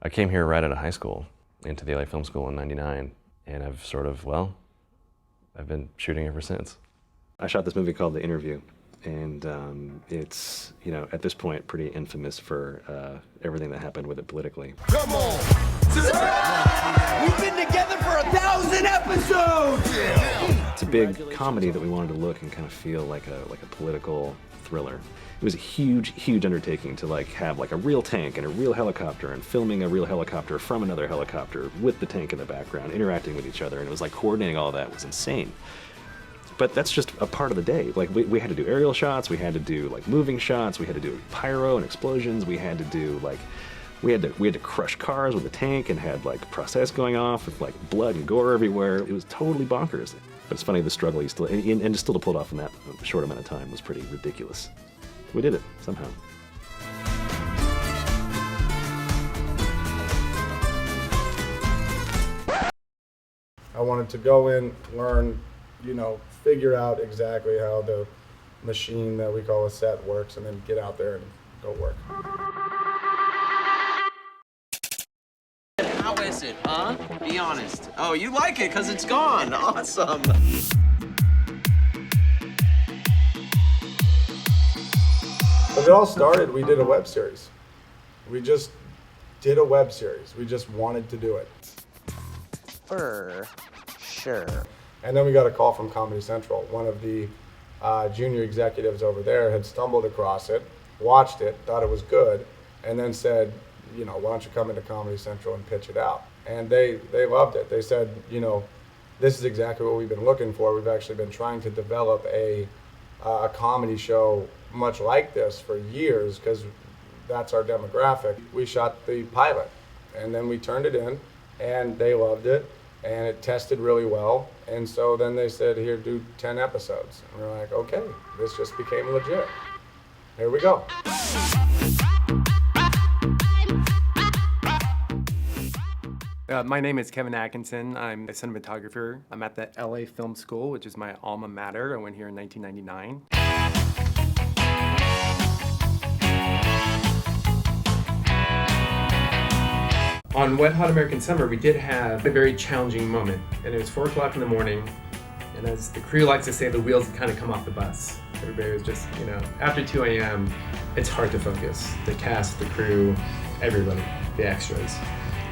I came here right out of high school, into the LA Film School in '99, and I've been shooting ever since. I shot this movie called The Interview, and it's, at this point, pretty infamous for everything that happened with it politically. Come on! We've been together for 1,000 episodes! Yeah. It's a big comedy that we wanted to look and kind of feel like a political thriller. It was a huge, huge undertaking to have a real tank and a real helicopter and filming a real helicopter from another helicopter with the tank in the background, interacting with each other, and it was coordinating all that was insane. But that's just a part of the day. We had to do aerial shots, we had to do moving shots, we had to do pyro and explosions, we had to do we had to crush cars with a tank and had process going off with blood and gore everywhere. It was totally bonkers. But it's funny the struggle you still and still to pull it off in that short amount of time was pretty ridiculous. We did it somehow. I wanted to go in, learn, figure out exactly how the machine that we call a set works, and then get out there and go work. How is it, huh? Be honest. Oh, you like it because it's gone. Awesome. But it all started, we did a web series. We just did a web series. We just wanted to do it. For sure. And then we got a call from Comedy Central. One of the junior executives over there had stumbled across it, watched it, thought it was good, and then said, why don't you come into Comedy Central and pitch it out? And they loved it. They said, this is exactly what we've been looking for. We've actually been trying to develop a comedy show much like this for years because that's our demographic. We shot the pilot and then we turned it in and they loved it and it tested really well. And so then they said, here, do 10 episodes. And we're like, okay, this just became legit. Here we go. My name is Kevin Atkinson. I'm a cinematographer. I'm at the LA Film School, which is my alma mater. I went here in 1999. On Wet Hot American Summer, we did have a very challenging moment, and it was 4 o'clock in the morning, and as the crew likes to say, the wheels had kind of come off the bus. Everybody was just, after 2 a.m., it's hard to focus. The cast, the crew, everybody, the extras.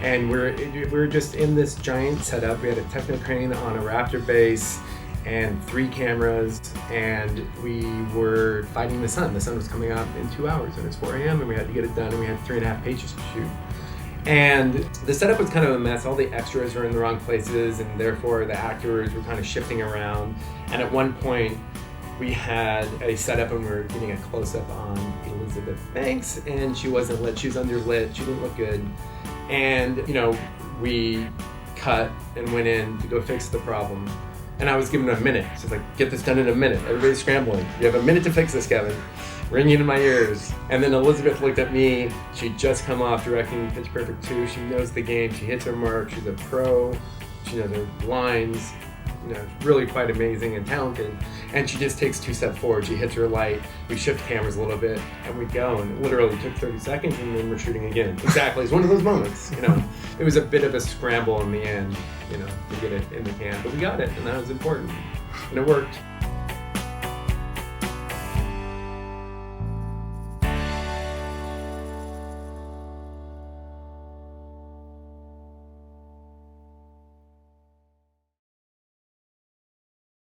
And we're just in this giant setup. We had a Techno crane on a Raptor base and 3 cameras, and we were fighting the sun. The sun was coming up in 2 hours, and it's 4 a.m., and we had to get it done, and we had 3.5 pages to shoot. And the setup was kind of a mess. All the extras were in the wrong places, and therefore the actors were kind of shifting around. And at one point, we had a setup and we were getting a close-up on Elizabeth Banks, and she wasn't lit. She was underlit. She didn't look good. And, we cut and went in to go fix the problem. And I was given a minute. So it's like, get this done in a minute. Everybody's scrambling. You have a minute to fix this, Kevin. Ringing in my ears. And then Elizabeth looked at me. She'd just come off directing Pitch Perfect 2. She knows the game. She hits her mark. She's a pro. She knows her lines. Really quite amazing and talented. And she just takes 2 steps forward. She hits her light. We shift cameras a little bit and we go. And it literally took 30 seconds and then we're shooting again. Exactly. It's one of those moments, It was a bit of a scramble in the end, to get it in the can. But we got it and that was important. And it worked.